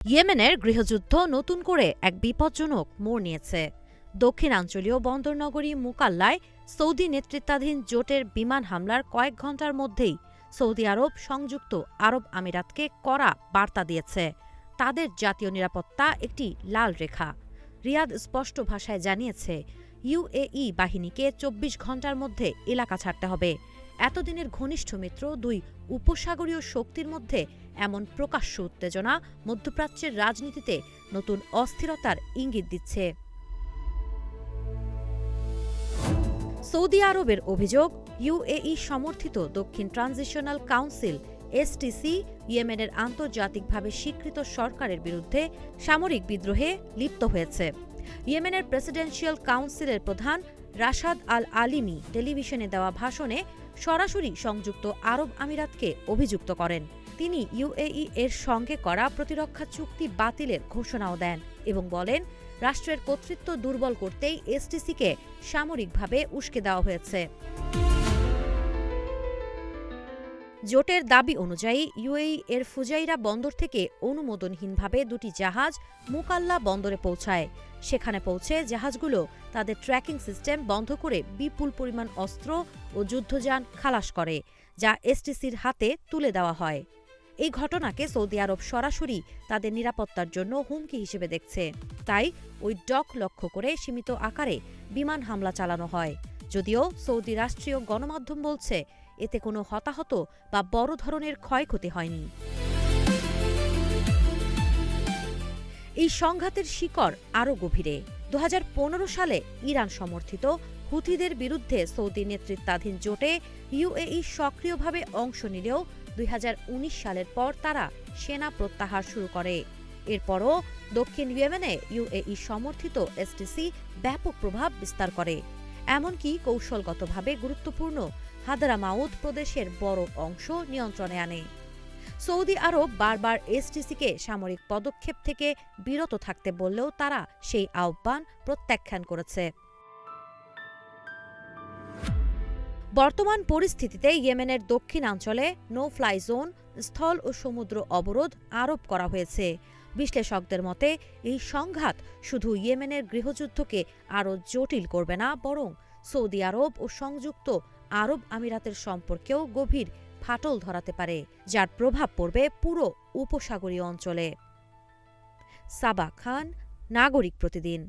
ইয়েমেনের গৃহযুদ্ধ নতুন করে এক বিপজ্জনক মোড় নিয়েছে। দক্ষিণাঞ্চলীয় বন্দরনগরী মুকাল্লায় সৌদি নেতৃত্বাধীন জোটের বিমান হামলার কয়েক ঘণ্টার মধ্যেই সৌদি আরব সংযুক্ত আরব আমিরাতকে কড়া বার্তা দিয়েছে। তাদের জাতীয় নিরাপত্তা একটি লাল রেখা। রিয়াদ স্পষ্ট ভাষায় জানিয়েছে, ইউএই বাহিনীকে ২৪ ঘণ্টার মধ্যে এলাকা ছাড়তে হবে। এতদিনের ঘনিষ্ঠ মিত্র দুই উপসাগরীয় শক্তির মধ্যে এমন প্রকাশ্য উত্তেজনা মধ্যপ্রাচ্যের রাজনীতিতে নতুন অস্থিরতার ইঙ্গিত দিচ্ছে। সৌদি আরবের অভিযোগ, ইউএই সমর্থিত দক্ষিণ ট্রানজিশনাল কাউন্সিল এসটিসি ইয়েমেনের আন্তর্জাতিকভাবে স্বীকৃত সরকারের বিরুদ্ধে সামরিক বিদ্রোহে লিপ্ত হয়েছে। ইয়েমেনের প্রেসিডেন্সিয়াল কাউন্সিলের প্রধান রাশাদ আল আলিমি টেলিভিশনে দেওয়া ভাষণে সরাসরি সংযুক্ত আরব আমিরাতকে অভিযুক্ত করেন। তিনি ইউএই এর সঙ্গে করা প্রতিরক্ষা চুক্তি বাতিলের ঘোষণাও দেন এবং বলেন, রাষ্ট্রের কর্তৃত্ব দুর্বল করতেই এসটিসিকে সামরিকভাবে উস্কে দেওয়া হয়েছে। জোটের দাবি অনুযায়ী ইউএই এর ফুজাইরা বন্দর থেকে অনুমোদনহীনভাবে দুটি জাহাজ মুকাল্লা বন্দরে পৌঁছায়। সেখানে পৌঁছে জাহাজগুলো তাদের ট্র্যাকিং সিস্টেম বন্ধ করে বিপুল পরিমাণ অস্ত্র ও যুদ্ধযান খালাস করে, যা এসটিসির হাতে তুলে দেওয়া হয়। এই ঘটনাকে সৌদি আরব সরাসরি তাদের নিরাপত্তার জন্য হুমকি হিসেবে দেখছে। তাই ওই ডক লক্ষ্য করে সীমিত আকারে বিমান হামলা চালানো হয়। যদিও সৌদি রাষ্ট্রীয় গণমাধ্যম বলছে, এতে কোনো হতাহত বা বড় ধরনের ক্ষয়ক্ষতি হয়নি। এই সংঘাতের শিকড় আরও গভীরে। ২০১৫ সালে ইরান সমর্থিত হুথিদের বিরুদ্ধে সৌদি নেতৃত্বাধীন জোটে ইউএই সক্রিয়ভাবে অংশ নিলেও ২০১৯ সালের পর তারা সেনা প্রত্যাহার শুরু করে। এরপরও দক্ষিণ ইয়েমেনে ইউএই সমর্থিত এসটিসি ব্যাপক প্রভাব বিস্তার করে। এমনকি কৌশলগতভাবে গুরুত্বপূর্ণ হাদরামাউত প্রদেশের বড় অংশ নিয়ন্ত্রণে আনে। সৌদি আরব বারবার এসটিসিকে সামরিক পদক্ষেপ থেকে বিরত থাকতে বললেও তারা সেই আহ্বান প্রত্যাখ্যান করেছে। বর্তমান পরিস্থিতিতে ইয়েমেনের দক্ষিণাঞ্চলে নো ফ্লাই জোন, স্থল ও সমুদ্র অবরোধ আরোপ করা হয়েছে। বিশ্লেষকদের মতে, এই সংঘাত শুধু ইয়েমেনের গৃহযুদ্ধকে আরও জটিল করবে না, বরং সৌদি আরব ও সংযুক্ত আরব আমিরাতের সম্পর্কেও গভীর ফাটল ধরাতে পারে, যার প্রভাব পড়বে পুরো উপসাগরীয় অঞ্চলে। সাবা খান, নাগরিক প্রতিদিন।